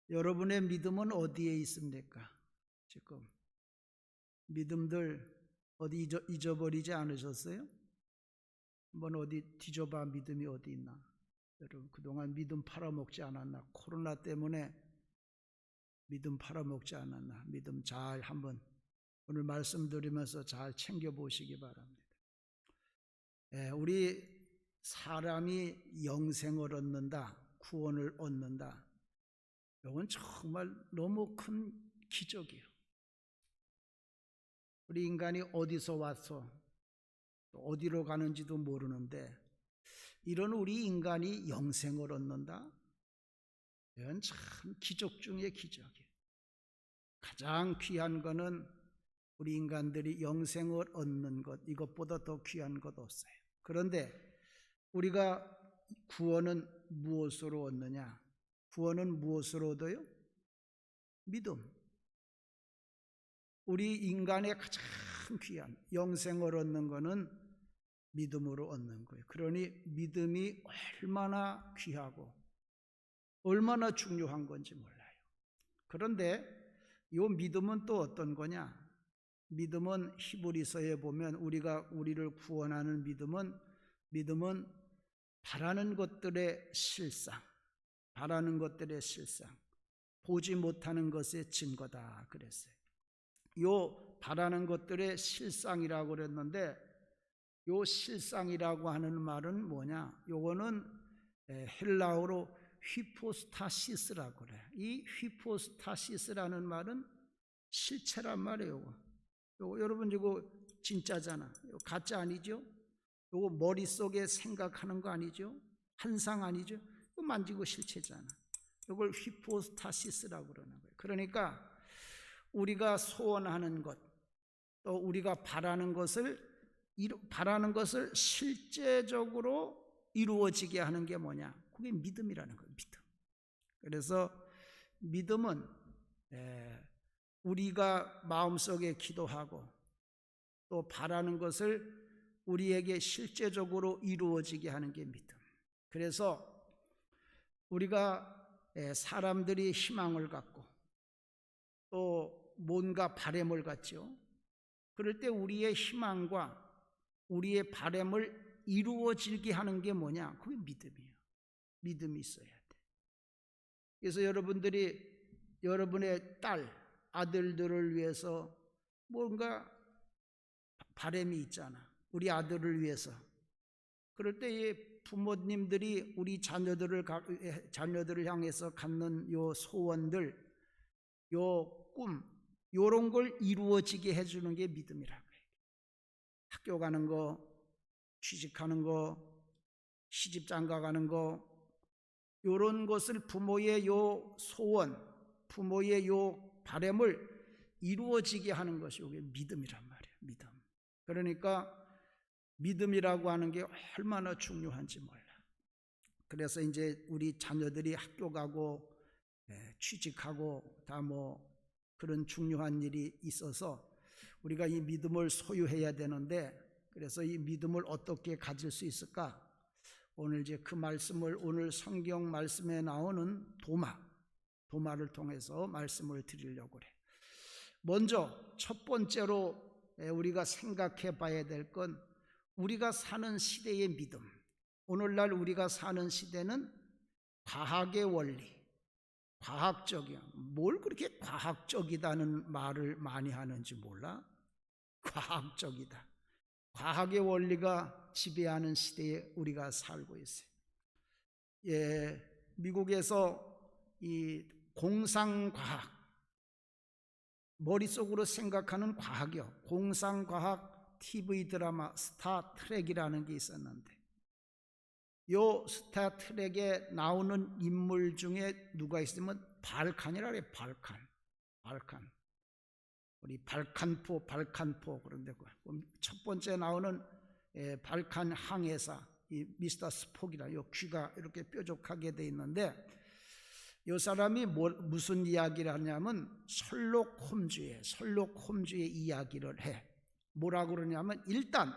여러분의 믿음은 어디에 있습니까? 지금 믿음들 어디 잊어버리지 않으셨어요? 한번 어디 뒤져봐. 믿음이 어디 있나? 여러분 그동안 믿음 팔아먹지 않았나? 코로나 때문에 믿음 팔아먹지 않았나? 믿음 잘 한번 오늘 말씀드리면서 잘 챙겨보시기 바랍니다. 우리 사람이 영생을 얻는다, 구원을 얻는다, 이건 정말 너무 큰 기적이에요. 우리 인간이 어디서 와서 어디로 가는지도 모르는데 이런 우리 인간이 영생을 얻는다? 이건 참 기적 중의 기적이에요. 가장 귀한 거는 우리 인간들이 영생을 얻는 것, 이것보다 더 귀한 것 없어요. 그런데 우리가 구원은 무엇으로 얻느냐? 구원은 무엇으로 얻어요? 믿음. 우리 인간의 가장 귀한 영생을 얻는 것은 믿음으로 얻는 거예요. 그러니 믿음이 얼마나 귀하고 얼마나 중요한 건지 몰라요. 그런데 이 믿음은 또 어떤 거냐? 믿음은 히브리서에 보면 우리를 구원하는 믿음은 바라는 것들의 실상, 보지 못하는 것의 증거다 그랬어요. 요 바라는 것들의 실상이라고 그랬는데 요 실상이라고 하는 말은 뭐냐? 요거는 헬라어로 휘포스타시스라고 그래. 이 휘포스타시스라는 말은 실체란 말이에요. 요거 여러분 이거 진짜잖아. 이거 가짜 아니죠? 요거 머릿속에 생각하는 거 아니죠? 환상 아니죠? 이거 만지고 실체잖아. 이걸 휘포스타시스라고 그러는 거예요. 그러니까 우리가 소원하는 것, 또 우리가 바라는 것을 실제적으로 이루어지게 하는 게 뭐냐? 그게 믿음이라는 거예요. 믿음. 그래서 믿음은 우리가 마음속에 기도하고 또 바라는 것을 우리에게 실제적으로 이루어지게 하는 게 믿음. 그래서 우리가 사람들이 희망을 갖고 또 뭔가 바램을 갖죠. 그럴 때 우리의 희망과 우리의 바램을 이루어지게 하는 게 뭐냐? 그게 믿음이에요. 믿음이 있어야 돼. 그래서 여러분의 아들들을 위해서 뭔가 바램이 있잖아. 우리 아들을 위해서. 그럴 때 부모님들이 우리 자녀들을 향해서 갖는 요 소원들, 요 꿈, 요런 걸 이루어지게 해주는 게 믿음이라고 해요. 학교 가는 거, 취직하는 거, 시집 장가 가는 거, 요런 것을 부모의 요 소원, 부모의 요 바램을 이루어지게 하는 것이 이게 믿음이란 말이에요. 믿음. 그러니까 믿음이라고 하는 게 얼마나 중요한지 몰라. 그래서 이제 우리 자녀들이 학교 가고 취직하고 다 그런 중요한 일이 있어서 우리가 이 믿음을 소유해야 되는데, 그래서 이 믿음을 어떻게 가질 수 있을까? 오늘 이제 그 말씀을 오늘 성경 말씀에 나오는 도마를 통해서 말씀을 드리려고 그래. 먼저 첫 번째로 우리가 생각해 봐야 될 건 우리가 사는 시대의 믿음. 오늘날 우리가 사는 시대는 과학의 원리, 과학적이야. 뭘 그렇게 과학적이다는 말을 많이 하는지 몰라? 과학적이다. 과학의 원리가 지배하는 시대에 우리가 살고 있어요. 미국에서 이 공상과학, 머릿속으로 생각하는 과학이요. 공상과학 TV 드라마 스타트rek이라는 게 있었는데 요 스타트rek에 나오는 인물 중에 누가 있으면 발칸이라 그래요. 발칸. 우리 발칸포 그런데 첫 번째 나오는 발칸 항해사 이 미스터 스폭이라 요 귀가 이렇게 뾰족하게 돼 있는데 이 사람이 무슨 이야기를 하냐면 셜록 홈즈의 이야기를 해. 뭐라고 그러냐면 일단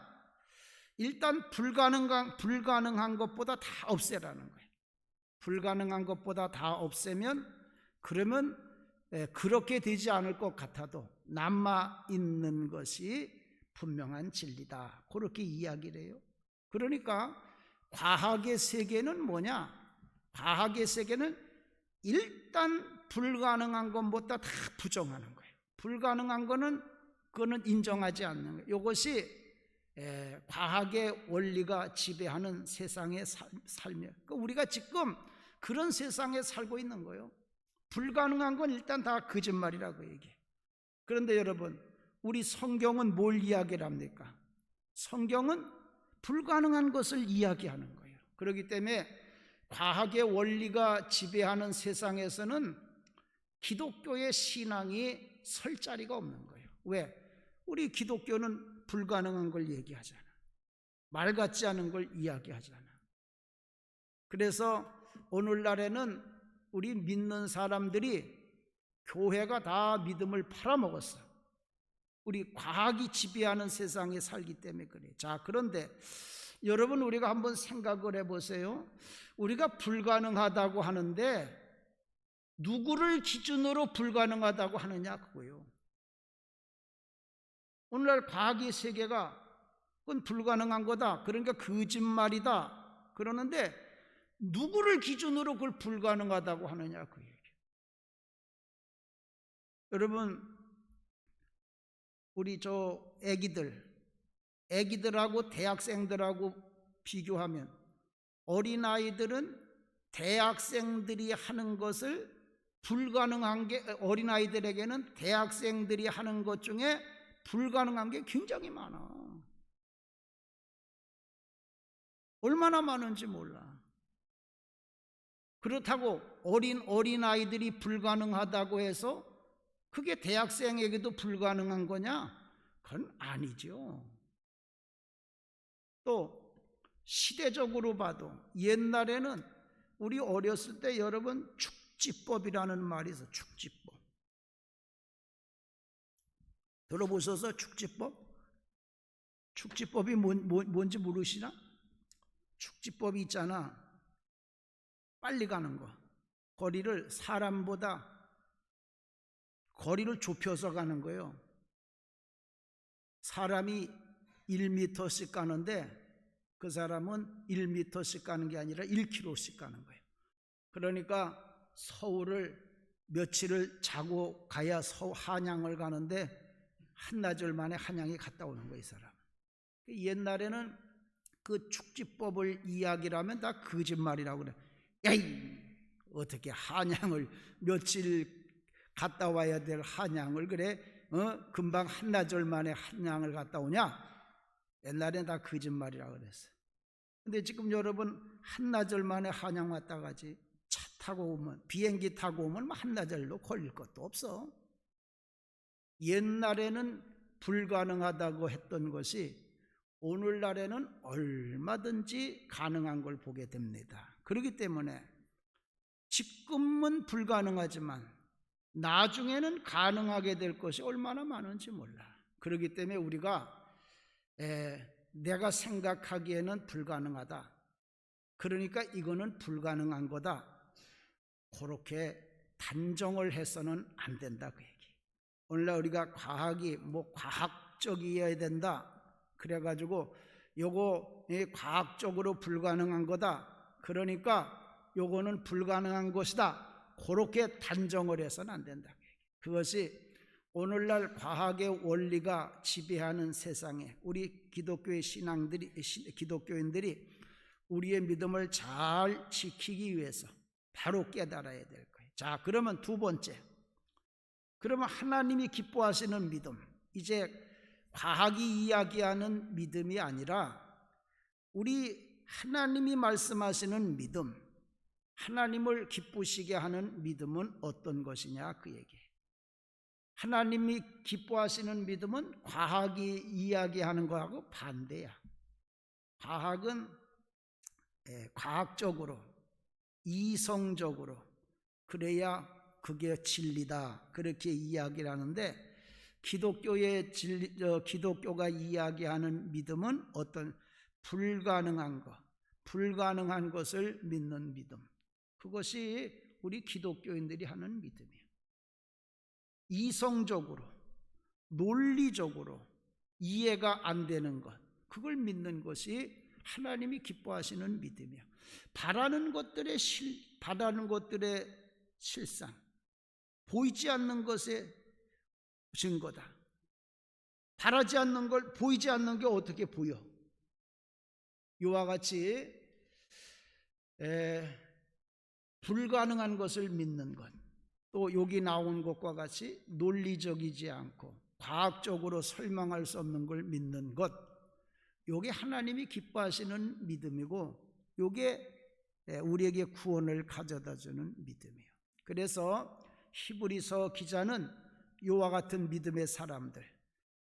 불가능한 것보다 다 없애라는 거예요. 불가능한 것보다 다 없애면 그러면 그렇게 되지 않을 것 같아도 남아 있는 것이 분명한 진리다. 그렇게 이야기를 해요. 그러니까 과학의 세계는 뭐냐? 과학의 세계는 일단 불가능한 것보다 다 부정하는 거예요. 불가능한 거는 그거는 인정하지 않는 거예요. 이것이 과학의 원리가 지배하는 세상의 삶이에요. 그러니까 우리가 지금 그런 세상에 살고 있는 거예요. 불가능한 건 일단 다 거짓말이라고 얘기해요. 그런데 여러분, 우리 성경은 뭘 이야기를 합니까? 성경은 불가능한 것을 이야기하는 거예요. 그렇기 때문에 과학의 원리가 지배하는 세상에서는 기독교의 신앙이 설 자리가 없는 거예요. 왜? 우리 기독교는 불가능한 걸 얘기하잖아. 말 같지 않은 걸 이야기하잖아. 그래서 오늘날에는 우리 믿는 사람들이 교회가 다 믿음을 팔아먹었어. 우리 과학이 지배하는 세상에 살기 때문에 그래. 자, 그런데 여러분, 우리가 한번 생각을 해보세요. 우리가 불가능하다고 하는데 누구를 기준으로 불가능하다고 하느냐, 그거요. 오늘날 과학의 세계가 그건 불가능한 거다, 그러니까 거짓말이다 그러는데 누구를 기준으로 그걸 불가능하다고 하느냐, 그 얘기예요. 여러분, 우리 저 애기들하고 대학생들하고 비교하면 어린아이들은 대학생들이 하는 것을 불가능한 게, 어린아이들에게는 대학생들이 하는 것 중에 불가능한 게 굉장히 많아. 얼마나 많은지 몰라. 그렇다고 어린아이들이 불가능하다고 해서 그게 대학생에게도 불가능한 거냐? 그건 아니죠. 또 시대적으로 봐도 옛날에는 우리 어렸을 때 여러분 축지법이라는 말이 있어. 축지법 들어보셔서 축지법? 축지법이 뭔지 모르시나? 축지법이 있잖아. 빨리 가는 거. 거리를 사람보다 거리를 좁혀서 가는 거예요. 사람이 1m씩 가는데 그 사람은 1m씩 가는 게 아니라 1km씩 가는 거예요. 그러니까 서울을 며칠을 자고 가야 한양을 가는데 한나절 만에 한양에 갔다 오는 거예요, 이 사람. 옛날에는 그 축지법을 이야기를 하면 다 거짓말이라고 그래. 야이, 어떻게 한양을 며칠 갔다 와야 될 한양을 그래 금방 한나절 만에 한양을 갔다 오냐? 옛날엔 다 거짓말이라고 그랬어. 근데 지금 여러분 한나절 만에 한양 왔다 가지. 차 타고 오면, 비행기 타고 오면 한나절로 걸릴 것도 없어. 옛날에는 불가능하다고 했던 것이 오늘날에는 얼마든지 가능한 걸 보게 됩니다. 그렇기 때문에 지금은 불가능하지만 나중에는 가능하게 될 것이 얼마나 많은지 몰라. 그렇기 때문에 우리가 내가 생각하기에는 불가능하다, 그러니까 이거는 불가능한 거다, 그렇게 단정을 해서는 안 된다, 그 얘기. 오늘날 우리가 과학이 과학적이어야 된다 그래가지고 요거 과학적으로 불가능한 거다, 그러니까 요거는 불가능한 것이다, 그렇게 단정을 해서는 안 된다. 그것이 오늘날 과학의 원리가 지배하는 세상에 우리 기독교의 기독교인들이 우리의 믿음을 잘 지키기 위해서 바로 깨달아야 될 거예요. 자, 그러면 두 번째, 그러면 하나님이 기뻐하시는 믿음, 이제 과학이 이야기하는 믿음이 아니라 우리 하나님이 말씀하시는 믿음, 하나님을 기쁘시게 하는 믿음은 어떤 것이냐, 그 얘기예요. 하나님이 기뻐하시는 믿음은 과학이 이야기하는 거하고 반대야. 과학은 과학적으로, 이성적으로 그래야 그게 진리다, 그렇게 이야기를 하는데 기독교가 이야기하는 믿음은 어떤 불가능한 것, 불가능한 것을 믿는 믿음, 그것이 우리 기독교인들이 하는 믿음이에요. 이성적으로, 논리적으로 이해가 안 되는 것, 그걸 믿는 것이 하나님이 기뻐하시는 믿음이에요. 바라는 것들의 실상, 보이지 않는 것의 증거다. 바라지 않는 걸, 보이지 않는 게 어떻게 보여? 이와 같이 불가능한 것을 믿는 것, 또 여기 나온 것과 같이 논리적이지 않고 과학적으로 설명할 수 없는 걸 믿는 것, 이게 하나님이 기뻐하시는 믿음이고, 이게 우리에게 구원을 가져다 주는 믿음이에요. 그래서 히브리서 기자는 이와 같은 믿음의 사람들,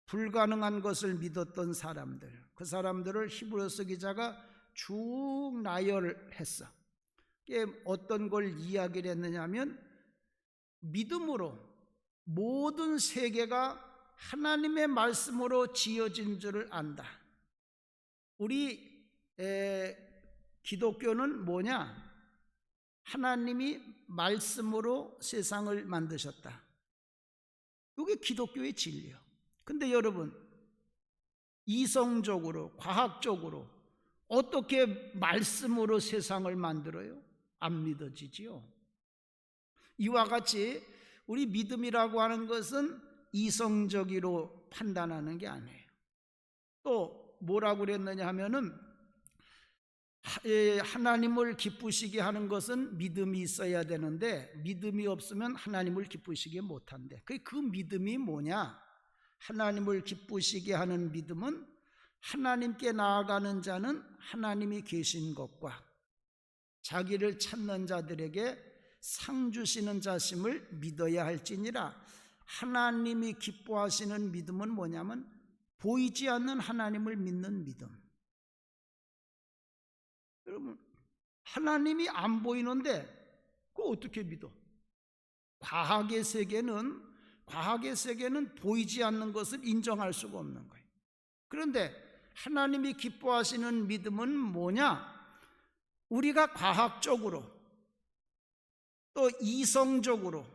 불가능한 것을 믿었던 사람들, 그 사람들을 히브리서 기자가 쭉 나열했어. 어떤 걸 이야기를 했느냐 하면, 믿음으로 모든 세계가 하나님의 말씀으로 지어진 줄을 안다. 우리 기독교는 뭐냐? 하나님이 말씀으로 세상을 만드셨다. 이게 기독교의 진리예요. 근데 여러분, 이성적으로, 과학적으로 어떻게 말씀으로 세상을 만들어요? 안 믿어지지요. 이와 같이 우리 믿음이라고 하는 것은 이성적으로 판단하는 게 아니에요. 또 뭐라고 그랬느냐 하면은, 하나님을 기쁘시게 하는 것은 믿음이 있어야 되는데, 믿음이 없으면 하나님을 기쁘시게 못한대. 그 믿음이 뭐냐? 하나님을 기쁘시게 하는 믿음은 하나님께 나아가는 자는 하나님이 계신 것과 자기를 찾는 자들에게 상 주시는 자심을 믿어야 할지니라. 하나님이 기뻐하시는 믿음은 뭐냐면 보이지 않는 하나님을 믿는 믿음. 여러분, 하나님이 안 보이는데 그거 어떻게 믿어? 과학의 세계는 보이지 않는 것을 인정할 수가 없는 거예요. 그런데 하나님이 기뻐하시는 믿음은 뭐냐? 우리가 과학적으로 또 이성적으로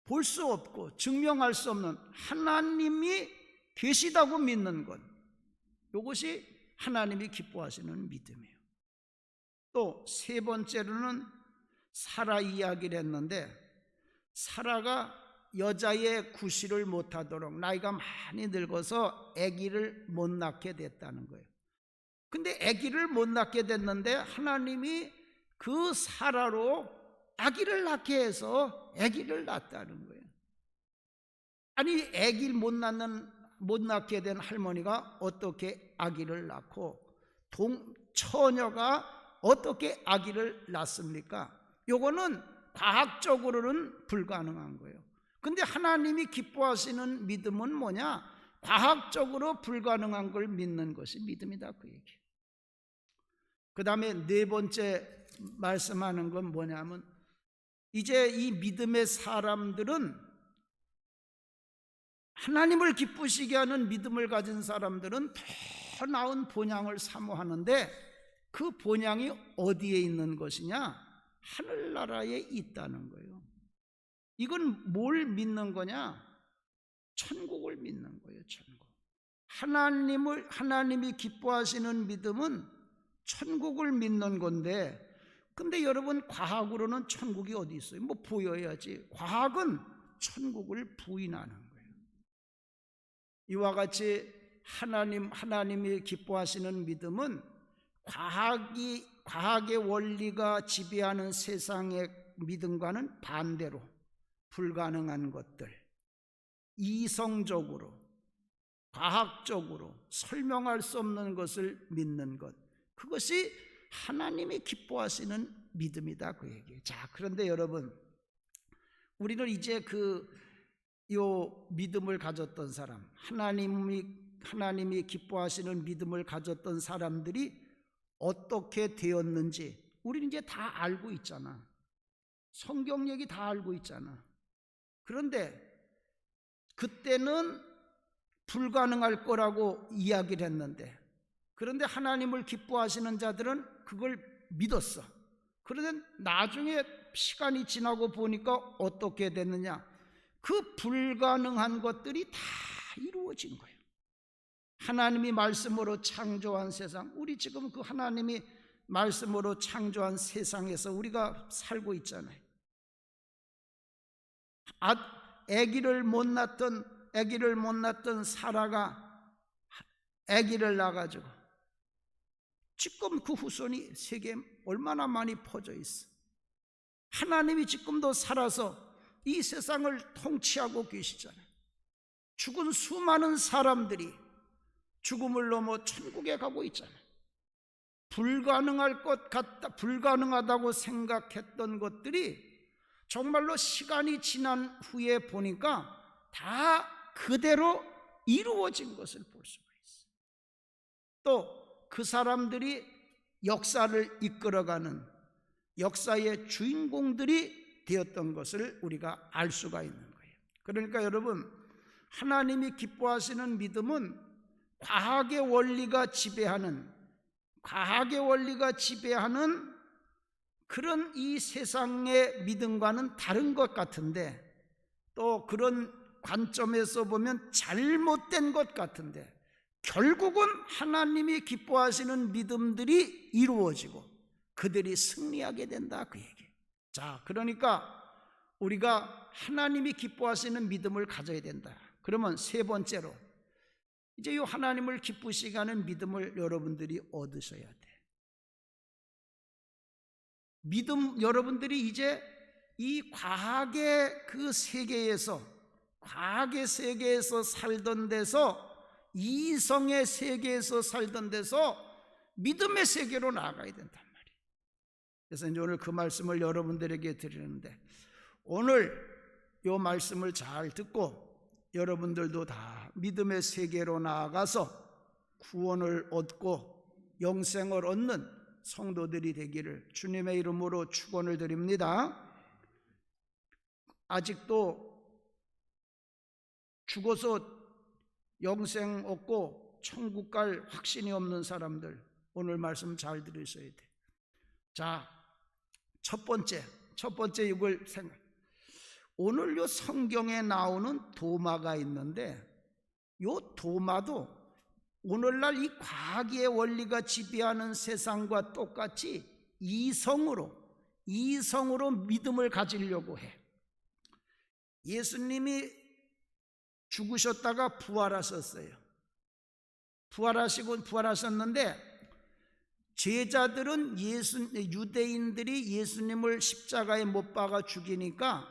볼 수 없고 증명할 수 없는 하나님이 계시다고 믿는 것, 이것이 하나님이 기뻐하시는 믿음이에요. 또 세 번째로는 사라 이야기를 했는데, 사라가 여자의 구실을 못하도록 나이가 많이 늙어서 아기를 못 낳게 됐다는 거예요. 근데 아기를 못 낳게 됐는데 하나님이 그 사라로 아기를 낳게 해서 아기를 낳았다는 거예요. 아니, 아기를 못 낳게 된 할머니가 어떻게 아기를 낳고 처녀가 어떻게 아기를 낳습니까? 요거는 과학적으로는 불가능한 거예요. 근데 하나님이 기뻐하시는 믿음은 뭐냐? 과학적으로 불가능한 걸 믿는 것이 믿음이다, 그 얘기예요. 그 다음에 네 번째 말씀하는 건 뭐냐면, 이제 이 믿음의 사람들은, 하나님을 기쁘시게 하는 믿음을 가진 사람들은 더 나은 본향을 사모하는데, 그 본향이 어디에 있는 것이냐? 하늘나라에 있다는 거예요. 이건 뭘 믿는 거냐? 천국을 믿는 거예요. 천국. 하나님이 기뻐하시는 믿음은 천국을 믿는 건데, 근데 여러분, 과학으로는 천국이 어디 있어요? 뭐 보여야지. 과학은 천국을 부인하는 거예요. 이와 같이 하나님이 기뻐하시는 믿음은 과학의 원리가 지배하는 세상의 믿음과는 반대로 불가능한 것들, 이성적으로, 과학적으로 설명할 수 없는 것을 믿는 것, 그것이 하나님이 기뻐하시는 믿음이다, 그 얘기예요. 자, 그런데 여러분, 우리는 이제 요 믿음을 가졌던 사람, 하나님이 기뻐하시는 믿음을 가졌던 사람들이 어떻게 되었는지 우리는 이제 다 알고 있잖아. 성경 얘기 다 알고 있잖아. 그런데 그때는 불가능할 거라고 이야기를 했는데, 그런데 하나님을 기뻐하시는 자들은 그걸 믿었어. 그런데 나중에 시간이 지나고 보니까 어떻게 됐느냐? 그 불가능한 것들이 다 이루어진 거예요. 하나님이 말씀으로 창조한 세상, 우리 지금 그 하나님이 말씀으로 창조한 세상에서 우리가 살고 있잖아요. 아기를 못 낳던 사라가 아기를 낳아가지고 지금 그 후손이 세계에 얼마나 많이 퍼져 있어. 하나님이 지금도 살아서 이 세상을 통치하고 계시잖아요. 죽은 수많은 사람들이 죽음을 넘어 천국에 가고 있잖아요. 불가능할 것 같다, 불가능하다고 생각했던 것들이 정말로 시간이 지난 후에 보니까 다 그대로 이루어진 것을 볼 수가 있어요. 또 그 사람들이 역사를 이끌어가는 역사의 주인공들이 되었던 것을 우리가 알 수가 있는 거예요. 그러니까 여러분, 하나님이 기뻐하시는 믿음은 과학의 원리가 지배하는 그런 이 세상의 믿음과는 다른 것 같은데, 또 그런 관점에서 보면 잘못된 것 같은데, 결국은 하나님이 기뻐하시는 믿음들이 이루어지고 그들이 승리하게 된다, 그 얘기. 자, 그러니까 우리가 하나님이 기뻐하시는 믿음을 가져야 된다. 그러면 세 번째로, 이제 이 하나님을 기쁘시게 하는 믿음을 여러분들이 얻으셔야 돼. 믿음, 여러분들이 이제 이 과학의 그 세계에서, 과학의 세계에서 살던 데서, 이성의 세계에서 살던 데서 믿음의 세계로 나아가야 된단 말이에요. 그래서 이제 오늘 그 말씀을 여러분들에게 드리는데, 오늘 이 말씀을 잘 듣고 여러분들도 다 믿음의 세계로 나아가서 구원을 얻고 영생을 얻는 성도들이 되기를 주님의 이름으로 축원을 드립니다. 아직도 죽어서 영생 얻고 천국 갈 확신이 없는 사람들, 오늘 말씀 잘 들으셔야 돼. 자, 첫 번째 이걸 생각. 오늘 요 성경에 나오는 도마가 있는데, 요 도마도 오늘날 이 과학의 원리가 지배하는 세상과 똑같이 이성으로 믿음을 가지려고 해. 예수님이 죽으셨다가 부활하셨어요. 부활하셨는데 제자들은 유대인들이 예수님을 십자가에 못 박아 죽이니까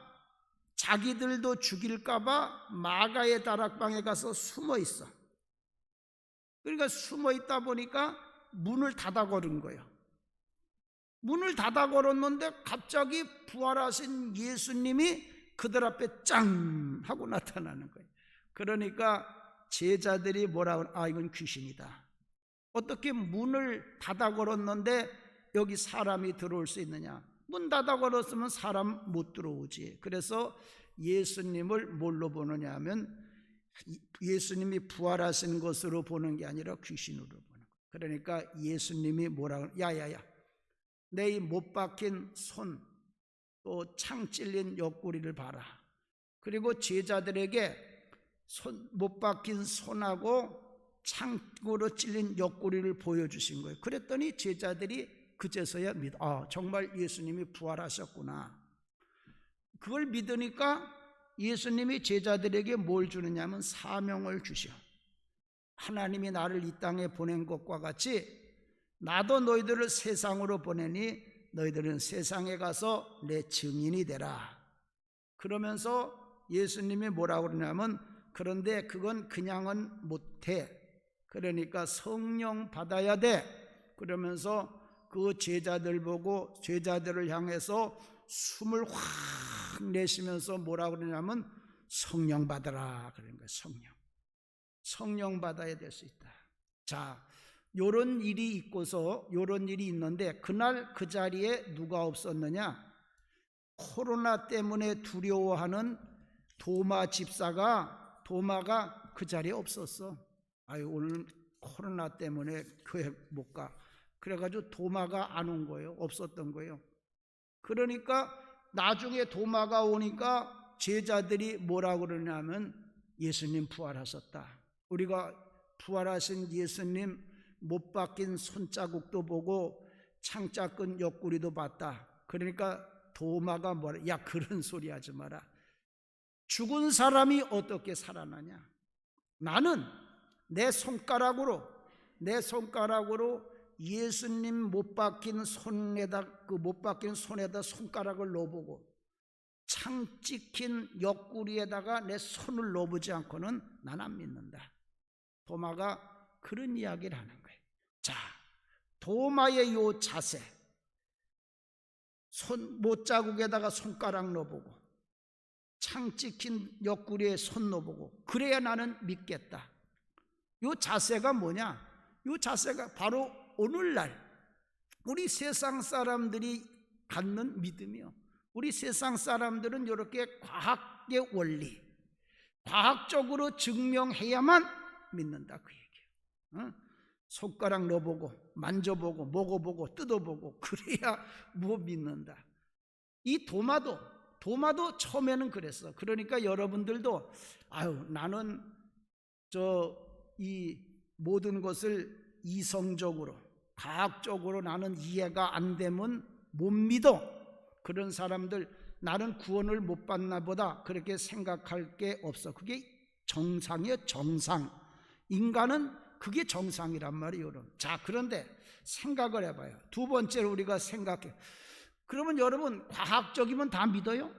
자기들도 죽일까봐 마가의 다락방에 가서 숨어 있어. 그러니까 숨어 있다 보니까 문을 닫아 걸은 거예요. 문을 닫아 걸었는데 갑자기 부활하신 예수님이 그들 앞에 짱 하고 나타나는 거예요. 그러니까 제자들이 뭐라고, 이건 귀신이다. 어떻게 문을 닫아 걸었는데 여기 사람이 들어올 수 있느냐? 문 닫아 걸었으면 사람 못 들어오지. 그래서 예수님을 뭘로 보느냐 하면 예수님이 부활하신 것으로 보는 게 아니라 귀신으로 보는 거예요. 그러니까 예수님이 뭐라고, 야야야, 내 이 못 박힌 손, 또 창 찔린 옆구리를 봐라. 그리고 제자들에게 못 박힌 손하고 창으로 찔린 옆구리를 보여주신 거예요. 그랬더니 제자들이 그제서야 정말 예수님이 부활하셨구나. 그걸 믿으니까 예수님이 제자들에게 뭘 주느냐면 사명을 주셔. 하나님이 나를 이 땅에 보낸 것과 같이 나도 너희들을 세상으로 보내니 너희들은 세상에 가서 내 증인이 되라. 그러면서 예수님이 뭐라고 그러냐면, 그런데 그건 그냥은 못해. 그러니까 성령 받아야 돼. 그러면서 그 제자들 보고 제자들을 향해서 숨을 확 내쉬면서 뭐라고 그러냐면 성령 받아라. 그런 거예요. 성령 받아야 될 수 있다. 자, 요런 일이 있는데 그날 그 자리에 누가 없었느냐? 코로나 때문에 두려워하는 도마가 그 자리에 없었어. 오늘 코로나 때문에 교회 못 가. 그래가지고 도마가 안 온 거예요. 없었던 거예요. 그러니까 나중에 도마가 오니까 제자들이 뭐라 그러냐면 예수님 부활하셨다. 우리가 부활하신 예수님 못 박힌 손자국도 보고 창자끈 옆구리도 봤다. 그러니까 도마가 뭐라, 야 그런 소리 하지 마라. 죽은 사람이 어떻게 살아나냐? 나는 내 손가락으로 예수님 못 박힌 손에다, 그 못 박힌 손에다 손가락을 넣어보고 창 찍힌 옆구리에다가 내 손을 넣어보지 않고는 난 안 믿는다. 도마가 그런 이야기를 하는 거예요. 자, 도마의 요 자세, 손 못자국에다가 손가락 넣어보고 창 찍힌 옆구리에 손 넣어보고 그래야 나는 믿겠다. 요 자세가 뭐냐? 요 자세가 바로 오늘날 우리 세상 사람들이 갖는 믿음이요. 우리 세상 사람들은 이렇게 과학의 원리, 과학적으로 증명해야만 믿는다 그 얘기예요. 손가락 넣어보고 만져보고 먹어보고 뜯어보고 그래야 뭐 믿는다. 이 도마도 처음에는 그랬어. 그러니까 여러분들도 아유 나는 이 모든 것을 이성적으로 과학적으로 나는 이해가 안 되면 못 믿어. 그런 사람들 나는 구원을 못 받나 보다 그렇게 생각할 게 없어. 그게 정상이에요. 정상. 인간은 그게 정상이란 말이에요. 여러분. 자, 그런데 생각을 해봐요. 두 번째로 우리가 생각해. 그러면 여러분 과학적이면 다 믿어요?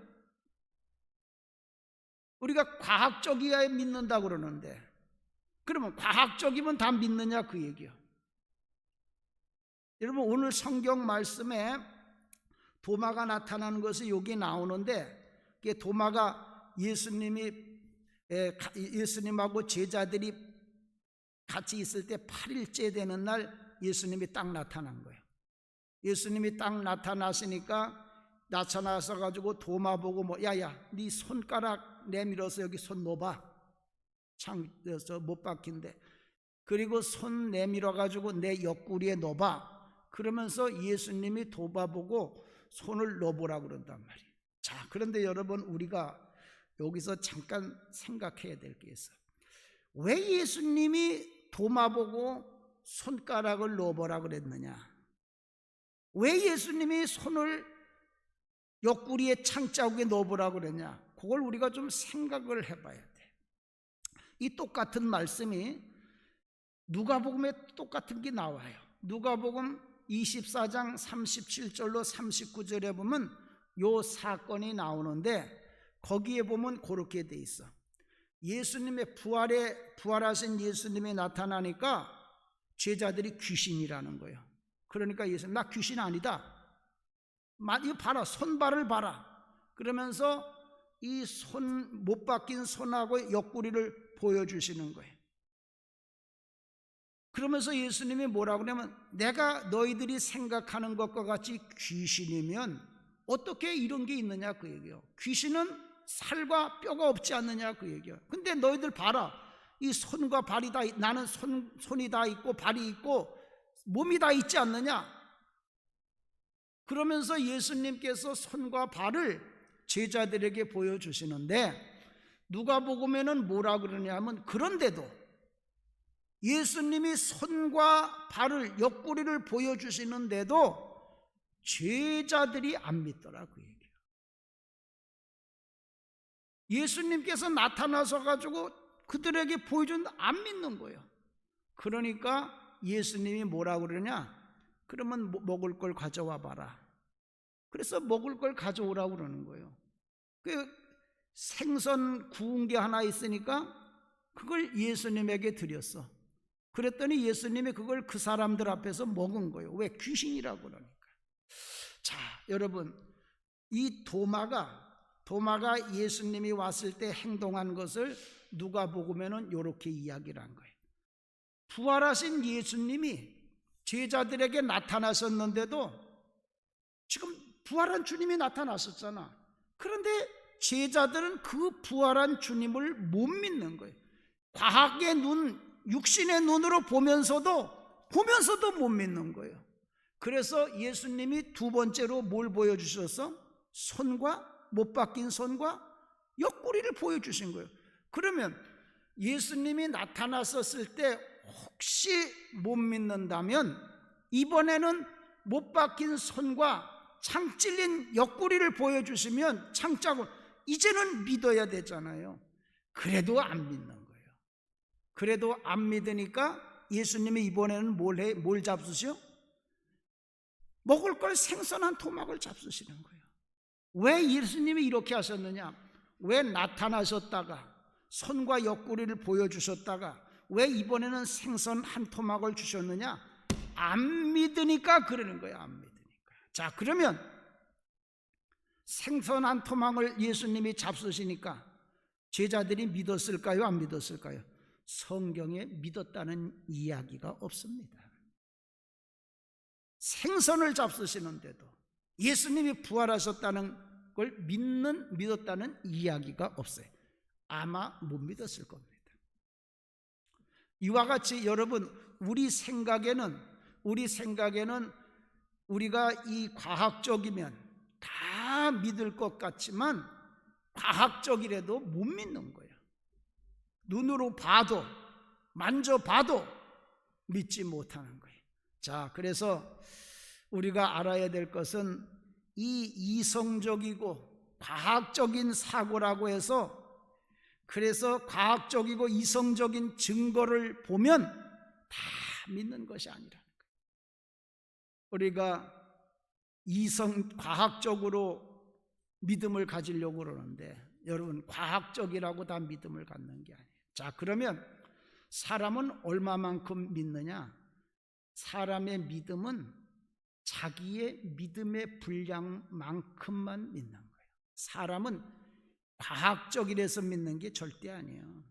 우리가 과학적이어야 믿는다 그러는데 그러면 과학적이면 다 믿느냐 그 얘기요. 여러분 오늘 성경 말씀에 도마가 나타나는 것이 여기 나오는데 도마가 예수님하고 제자들이 같이 있을 때 8일째 되는 날 예수님이 딱 나타난 거예요. 예수님이 딱 나타나서 가지고 도마 보고 뭐 야야 네 손가락 내밀어서 여기 손 넣어봐. 창에서 못 박힌데 그리고 손 내밀어 가지고 내 옆구리에 넣어봐. 그러면서 예수님이 도마 보고 손을 넣어보라 그런단 말이에요. 자, 그런데 여러분 우리가 여기서 잠깐 생각해야 될 게 있어요. 왜 예수님이 도마 보고 손가락을 넣어보라 그랬느냐? 왜 예수님이 손을 옆구리에 창자국에 넣어보라 그랬냐? 그걸 우리가 좀 생각을 해봐야 돼. 이 똑같은 말씀이 누가복음에 똑같은 게 나와요. 누가복음 24장 37절로 39절에 보면 요 사건이 나오는데 거기에 보면 그렇게 돼 있어. 예수님의 부활하신 예수님이 나타나니까 제자들이 귀신이라는 거예요. 그러니까 예수님 나 귀신 아니다. 이거 봐라 손발을 봐라. 그러면서 이 손 못 박힌 손하고 옆구리를 보여주시는 거예요. 그러면서 예수님이 뭐라고 하냐면 내가 너희들이 생각하는 것과 같이 귀신이면 어떻게 이런 게 있느냐 그 얘기예요. 귀신은 살과 뼈가 없지 않느냐 그 얘기예요. 근데 너희들 봐라 이 손과 발이 다 나는 손이 다 있고 발이 있고 몸이 다 있지 않느냐. 그러면서 예수님께서 손과 발을 제자들에게 보여주시는데 누가복음에는 뭐라 그러냐면 그런데도 예수님이 손과 발을 옆구리를 보여주시는데도 제자들이 안 믿더라 그 얘기예요. 예수님께서 나타나서 가지고 그들에게 보여준 안 믿는 거예요. 그러니까 예수님이 뭐라 그러냐? 그러면 먹을 걸 가져와 봐라. 그래서 먹을 걸 가져오라고 그러는 거예요. 그 생선 구운 게 하나 있으니까 그걸 예수님에게 드렸어. 그랬더니 예수님이 그걸 그 사람들 앞에서 먹은 거예요. 왜? 귀신이라고 그러니까. 자, 여러분 이 도마가 예수님이 왔을 때 행동한 것을 누가복음에는 이렇게 이야기를 한 거예요. 부활하신 예수님이 제자들에게 나타나셨는데도 지금 부활한 주님이 나타나셨잖아. 그런데 제자들은 그 부활한 주님을 못 믿는 거예요. 과학의 눈, 육신의 눈으로 보면서도 못 믿는 거예요. 그래서 예수님이 두 번째로 뭘 보여주셨어? 손과 못 박힌 손과 옆구리를 보여주신 거예요. 그러면 예수님이 나타났었을 때 혹시 못 믿는다면 이번에는 못 박힌 손과 창 찔린 옆구리를 보여주시면 창자고 이제는 믿어야 되잖아요. 그래도 안 믿는 거예요. 그래도 안 믿으니까 예수님이 이번에는 뭘 잡수셔? 먹을 걸 생선한 토막을 잡수시는 거예요. 왜 예수님이 이렇게 하셨느냐? 왜 나타나셨다가 손과 옆구리를 보여주셨다가 왜 이번에는 생선 한 토막을 주셨느냐? 안 믿으니까 그러는 거예요. 안 믿으니까. 자, 그러면 생선 한 토막을 예수님이 잡수시니까 제자들이 믿었을까요? 안 믿었을까요? 성경에 믿었다는 이야기가 없습니다. 생선을 잡수시는데도 예수님이 부활하셨다는 걸 믿었다는 이야기가 없어요. 아마 못 믿었을 겁니다. 이와 같이 여러분, 우리 생각에는 우리가 이 과학적이면 다 믿을 것 같지만 과학적이라도 못 믿는 거예요. 눈으로 봐도 만져봐도 믿지 못하는 거예요. 자, 그래서 우리가 알아야 될 것은 이 이성적이고 과학적인 사고라고 해서 그래서 과학적이고 이성적인 증거를 보면 다 믿는 것이 아니라는 거예요. 우리가 과학적으로 믿음을 가지려고 그러는데 여러분, 과학적이라고 다 믿음을 갖는 게 아니에요. 자, 그러면 사람은 얼마만큼 믿느냐? 사람의 믿음은 자기의 믿음의 분량만큼만 믿는 거예요. 사람은 과학적이라서 믿는 게 절대 아니에요.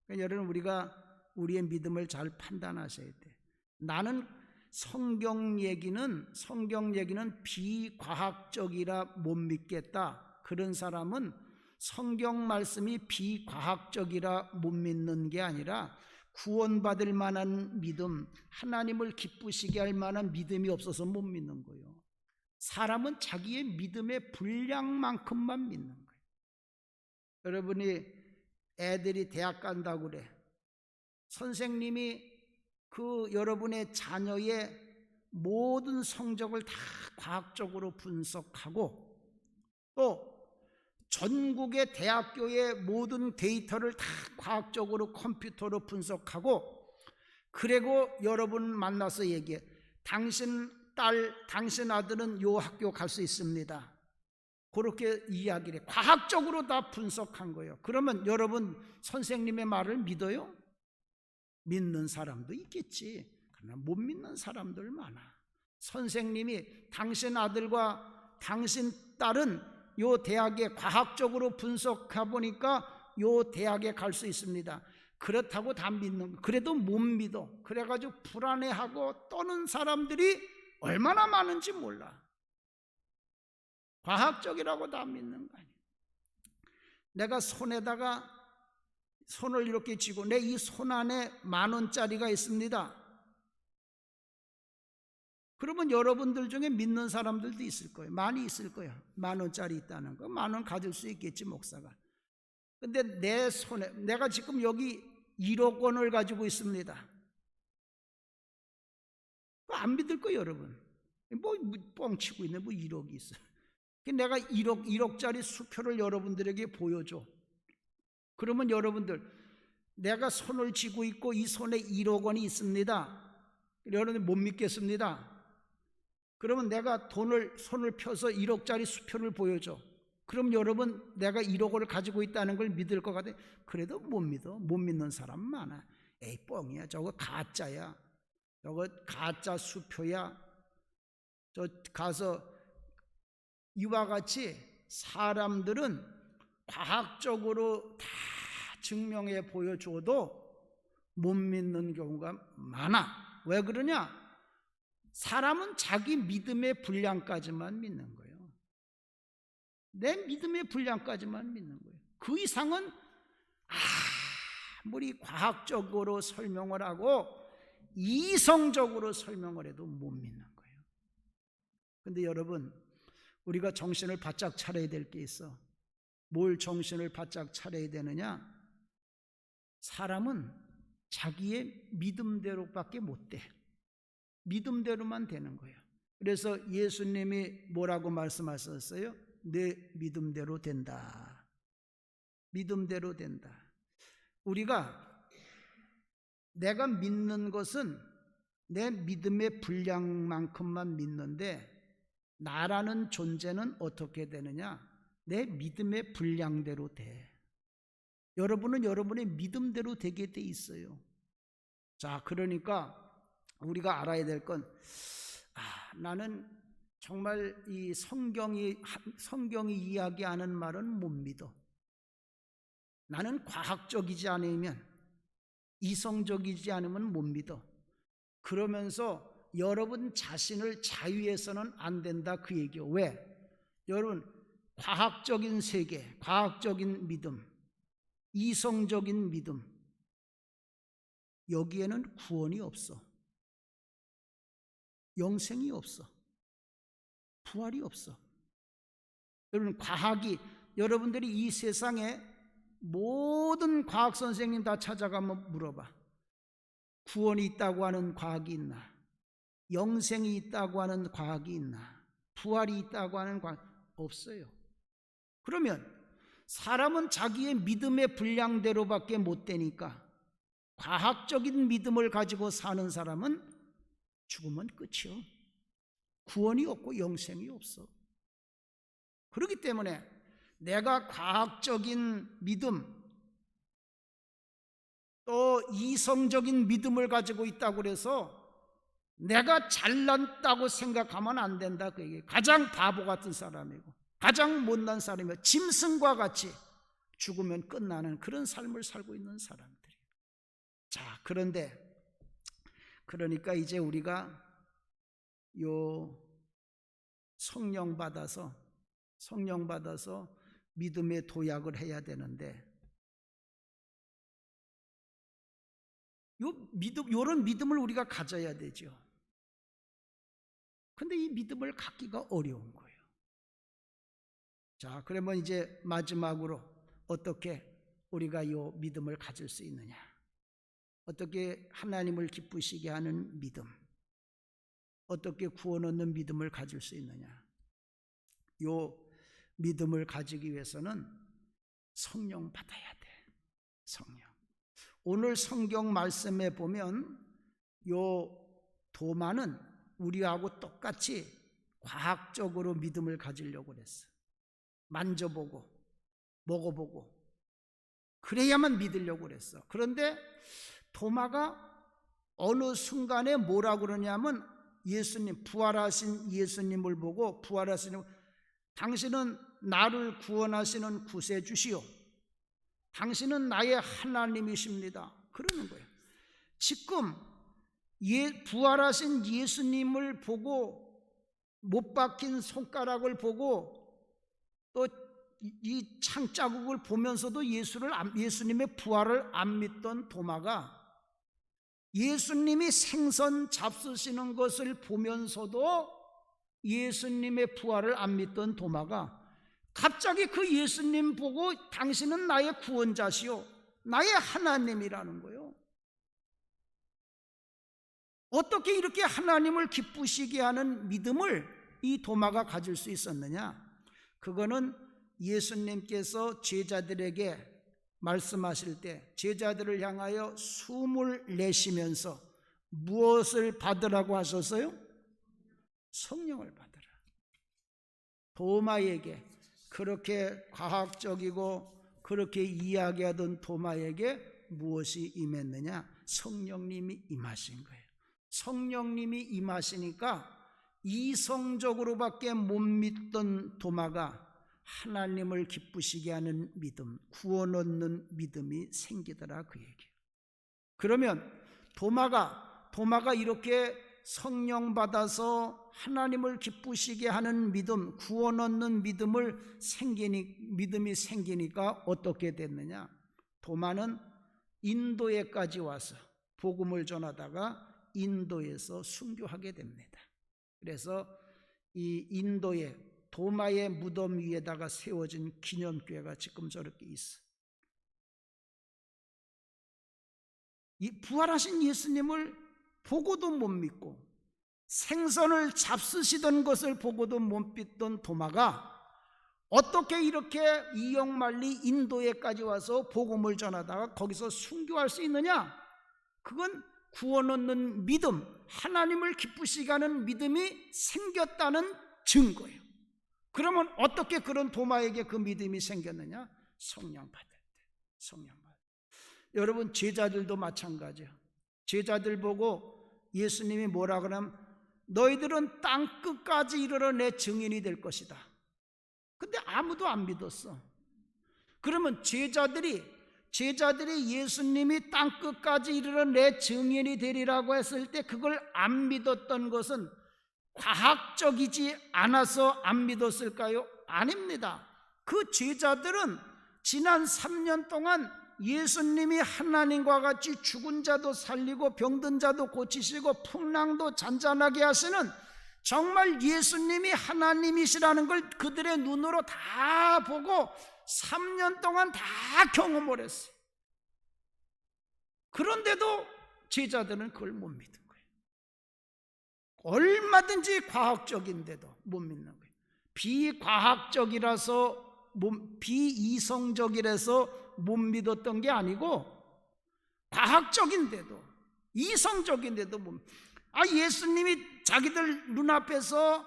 그러니까 여러분, 우리가 우리의 믿음을 잘 판단하셔야 돼요. 나는 성경 얘기는 비과학적이라 못 믿겠다. 그런 사람은 성경 말씀이 비과학적이라 못 믿는 게 아니라 구원받을 만한 믿음, 하나님을 기쁘시게 할 만한 믿음이 없어서 못 믿는 거예요. 사람은 자기의 믿음의 분량만큼만 믿는 거예요. 여러분이 애들이 대학 간다고 그래. 선생님이 여러분의 자녀의 모든 성적을 다 과학적으로 분석하고 또 전국의 대학교의 모든 데이터를 다 과학적으로 컴퓨터로 분석하고 그리고 여러분 만나서 얘기해. 당신 딸, 당신 아들은 요 학교 갈 수 있습니다. 그렇게 이야기를 해. 과학적으로 다 분석한 거예요. 그러면 여러분 선생님의 말을 믿어요? 믿는 사람도 있겠지. 그러나 못 믿는 사람들 많아. 선생님이 당신 아들과 당신 딸은 요 대학에 과학적으로 분석해 보니까 요 대학에 갈 수 있습니다. 그렇다고 다 믿는 거. 그래도 못 믿어. 그래가지고 불안해하고 떠는 사람들이 얼마나 많은지 몰라. 과학적이라고 다 믿는 거 아니에요. 내가 손에다가 손을 이렇게 쥐고 내 이 손 안에 10,000원짜리가 있습니다. 그러면 여러분들 중에 믿는 사람들도 있을 거예요. 많이 있을 거예요. 10,000원짜리 있다는 거. 10,000원 가질 수 있겠지, 목사가. 근데 내 손에 내가 지금 여기 1억 원을 가지고 있습니다. 안 믿을 거예요, 여러분. 뭐 뻥치고 있네. 뭐 1억이 있어. 내가 1억짜리 수표를 여러분들에게 보여줘. 그러면 여러분들, 내가 손을 쥐고 있고 이 손에 1억 원이 있습니다. 여러분들 못 믿겠습니다. 그러면 내가 손을 펴서 1억짜리 수표를 보여줘. 그럼 여러분, 내가 1억 원을 가지고 있다는 걸 믿을 것 같아? 그래도 못 믿어. 못 믿는 사람 많아. 에이, 뻥이야. 저거 가짜야. 저거 가짜 수표야. 저 가서 이와 같이 사람들은 과학적으로 다 증명해 보여줘도 못 믿는 경우가 많아. 왜 그러냐? 사람은 자기 믿음의 분량까지만 믿는 거예요. 내 믿음의 분량까지만 믿는 거예요. 그 이상은 아무리 과학적으로 설명을 하고 이성적으로 설명을 해도 못 믿는 거예요. 근데 여러분, 우리가 정신을 바짝 차려야 될 게 있어. 뭘 정신을 바짝 차려야 되느냐? 사람은 자기의 믿음대로밖에 못 돼. 믿음대로만 되는 거예요. 그래서 예수님이 뭐라고 말씀하셨어요? 내 믿음대로 된다. 믿음대로 된다. 우리가 내가 믿는 것은 내 믿음의 분량만큼만 믿는데, 나라는 존재는 어떻게 되느냐? 내 믿음의 분량대로 돼. 여러분은 여러분의 믿음대로 되게 돼 있어요. 자, 그러니까 우리가 알아야 될 건, 나는 정말 이 성경이 이야기하는 말은 못 믿어. 나는 과학적이지 않으면, 이성적이지 않으면 못 믿어. 그러면서 여러분 자신을 자유해서는 안 된다, 그 얘기요. 왜? 여러분, 과학적인 세계, 과학적인 믿음, 이성적인 믿음, 여기에는 구원이 없어. 영생이 없어. 부활이 없어. 여러분, 여러분들이 이 세상에 모든 과학 선생님 다 찾아가면 물어봐. 구원이 있다고 하는 과학이 있나? 영생이 있다고 하는 과학이 있나? 부활이 있다고 하는 과학 없어요. 그러면 사람은 자기의 믿음의 분량대로밖에 못 되니까, 과학적인 믿음을 가지고 사는 사람은 죽으면 끝이요. 구원이 없고 영생이 없어. 그렇기 때문에 내가 과학적인 믿음, 또 이성적인 믿음을 가지고 있다고 해서 내가 잘났다고 생각하면 안 된다, 그 얘기예요. 가장 바보 같은 사람이고 가장 못난 사람이고 짐승과 같이 죽으면 끝나는 그런 삶을 살고 있는 사람들이에요. 자, 그러니까 이제 우리가 성령 받아서 믿음의 도약을 해야 되는데, 요런 믿음을 우리가 가져야 되죠. 근데 이 믿음을 갖기가 어려운 거예요. 자, 그러면 이제 마지막으로 어떻게 우리가 이 믿음을 가질 수 있느냐? 어떻게 하나님을 기쁘시게 하는 믿음, 어떻게 구원 얻는 믿음을 가질 수 있느냐? 요 믿음을 가지기 위해서는 성령 받아야 돼. 성령. 오늘 성경 말씀에 보면 요 도마는 우리하고 똑같이 과학적으로 믿음을 가지려고 그랬어. 만져보고 먹어보고 그래야만 믿으려고 그랬어. 그런데 도마가 어느 순간에 뭐라고 그러냐면, 예수님, 부활하신 예수님을 보고, 당신은 나를 구원하시는 구세주시오, 당신은 나의 하나님이십니다, 그러는 거예요. 지금 부활하신 예수님을 보고, 못 박힌 손가락을 보고, 또 이 창자국을 보면서도 예수님의 부활을 안 믿던 도마가, 예수님이 생선 잡수시는 것을 보면서도 예수님의 부활을 안 믿던 도마가 갑자기 그 예수님 보고 당신은 나의 구원자시오, 나의 하나님이라는 거예요. 어떻게 이렇게 하나님을 기쁘시게 하는 믿음을 이 도마가 가질 수 있었느냐? 그거는 예수님께서 제자들에게 말씀하실 때 제자들을 향하여 숨을 내쉬면서 무엇을 받으라고 하셨어요? 성령을 받으라. 도마에게, 그렇게 과학적이고 그렇게 이야기하던 도마에게 무엇이 임했느냐? 성령님이 임하신 거예요. 성령님이 임하시니까 이성적으로밖에 못 믿던 도마가 하나님을 기쁘시게 하는 믿음, 구원 얻는 믿음이 생기더라, 그 얘기예요. 그러면 도마가 이렇게 성령 받아서 하나님을 기쁘시게 하는 믿음, 구원 얻는 믿음이 생기니까 어떻게 됐느냐? 도마는 인도에까지 와서 복음을 전하다가 인도에서 순교하게 됩니다. 그래서 이 인도의 도마의 무덤 위에다가 세워진 기념교회가 지금 저렇게 있어. 이 부활하신 예수님을 보고도 못 믿고 생선을 잡수시던 것을 보고도 못 믿던 도마가 어떻게 이렇게 이역만리 인도에까지 와서 복음을 전하다가 거기서 순교할 수 있느냐? 그건 구원 얻는 믿음, 하나님을 기쁘시게 하는 믿음이 생겼다는 증거예요. 그러면 어떻게 그런 도마에게 그 믿음이 생겼느냐? 성령 받을 때. 성령 받을 때. 여러분, 제자들도 마찬가지예요. 제자들 보고 예수님이 뭐라 그러면 너희들은 땅 끝까지 이르러 내 증인이 될 것이다. 근데 아무도 안 믿었어. 그러면 제자들이 예수님이 땅 끝까지 이르러 내 증인이 되리라고 했을 때 그걸 안 믿었던 것은 과학적이지 않아서 안 믿었을까요? 아닙니다. 그 제자들은 지난 3년 동안 예수님이 하나님과 같이 죽은 자도 살리고 병든 자도 고치시고 풍랑도 잔잔하게 하시는 정말 예수님이 하나님이시라는 걸 그들의 눈으로 다 보고 3년 동안 다 경험을 했어요. 그런데도 제자들은 그걸 못 믿은 거예요. 얼마든지 과학적인데도 못 믿는 거예요. 비과학적이라서 비이성적이라서 못 믿었던 게 아니고 과학적인데도 이성적인데도 못 믿는 거예요. 예수님이 자기들 눈앞에서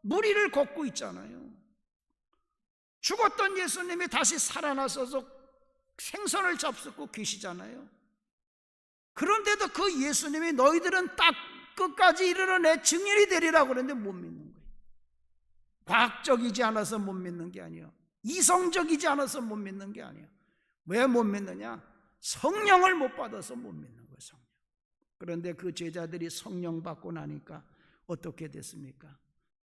무리를 걷고 있잖아요. 죽었던 예수님이 다시 살아나셔서 생선을 잡수고 계시잖아요. 그런데도 그 예수님이 너희들은 딱 끝까지 이르러 내 증인이 되리라고 그러는데 못 믿는 거예요. 과학적이지 않아서 못 믿는 게 아니에요. 이성적이지 않아서 못 믿는 게 아니에요. 왜 못 믿느냐? 성령을 못 받아서 못 믿는 거예요. 성령. 그런데 그 제자들이 성령 받고 나니까 어떻게 됐습니까?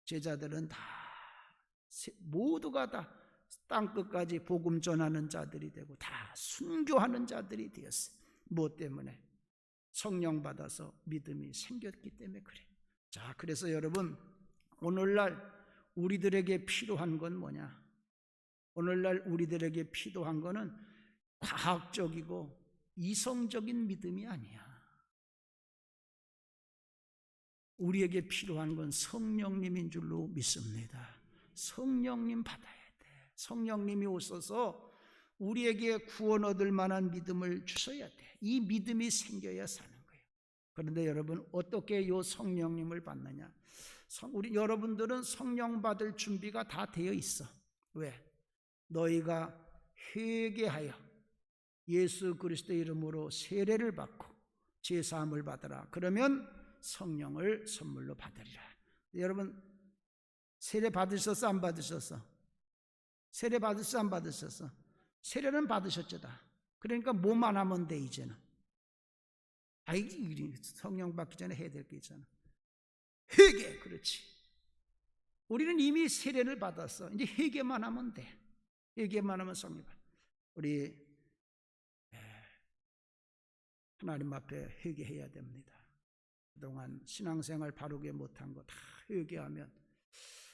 제자들은 다 모두가 다 땅끝까지 복음 전하는 자들이 되고 다 순교하는 자들이 되었어요. 무엇 때문에? 성령 받아서 믿음이 생겼기 때문에 그래요. 자, 그래서 여러분, 오늘날 우리들에게 필요한 건 뭐냐? 오늘날 우리들에게 필요한 거는 과학적이고 이성적인 믿음이 아니야. 우리에게 필요한 건 성령님인 줄로 믿습니다. 성령님 받아야 돼. 성령님이 오셔서 우리에게 구원 얻을 만한 믿음을 주셔야 돼. 이 믿음이 생겨야 사는 거예요. 그런데 여러분, 어떻게 이 성령님을 받느냐? 여러분들은 성령 받을 준비가 다 되어 있어. 왜? 너희가 회개하여 예수 그리스도의 이름으로 세례를 받고 제사함을 받으라. 그러면 성령을 선물로 받으리라. 여러분, 세례 받으셨어? 안 받으셨어? 세례 받으셨어? 안 받으셨어? 세례는 받으셨죠 다. 그러니까 뭐만 하면 돼 이제는. 성령 받기 전에 해야 될 게 있잖아. 회개. 그렇지. 우리는 이미 세례를 받았어. 이제 회개만 하면 돼. 회개만 하면 성령 받아. 우리 하나님 앞에 회개해야 됩니다. 그동안 신앙생활 바르게 못한 거 다 회개하면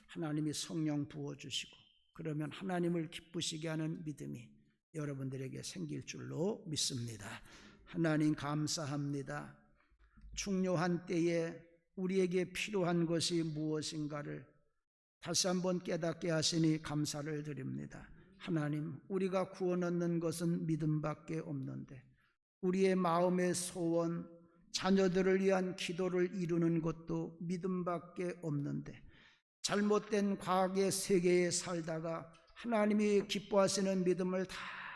하나님이 성령 부어주시고 그러면 하나님을 기쁘시게 하는 믿음이 여러분들에게 생길 줄로 믿습니다. 하나님 감사합니다. 중요한 때에 우리에게 필요한 것이 무엇인가를 다시 한번 깨닫게 하시니 감사를 드립니다. 하나님, 우리가 구원 얻는 것은 믿음밖에 없는데 우리의 마음의 소원, 자녀들을 위한 기도를 이루는 것도 믿음밖에 없는데 잘못된 과학의 세계에 살다가 하나님이 기뻐하시는 믿음을 다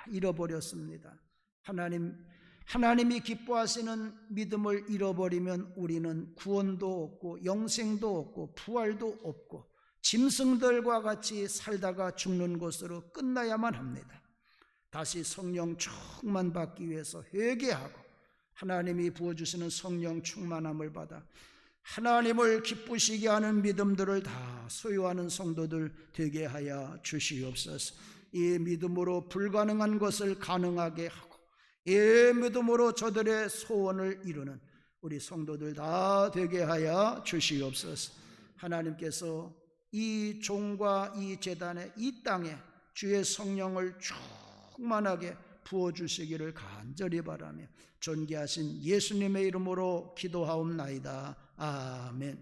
잃어버렸습니다. 하나님이 기뻐하시는 믿음을 잃어버리면 우리는 구원도 없고 영생도 없고 부활도 없고 짐승들과 같이 살다가 죽는 것으로 끝나야만 합니다. 다시 성령 충만 받기 위해서 회개하고 하나님이 부어주시는 성령 충만함을 받아 하나님을 기쁘시게 하는 믿음들을 다 소유하는 성도들 되게 하여 주시옵소서. 이 믿음으로 불가능한 것을 가능하게 하고 이 믿음으로 저들의 소원을 이루는 우리 성도들 다 되게 하여 주시옵소서. 하나님께서 이 종과 이 제단에, 이 땅에 주의 성령을 충만하게 부어주시기를 간절히 바라며 존귀하신 예수님의 이름으로 기도하옵나이다. 아멘.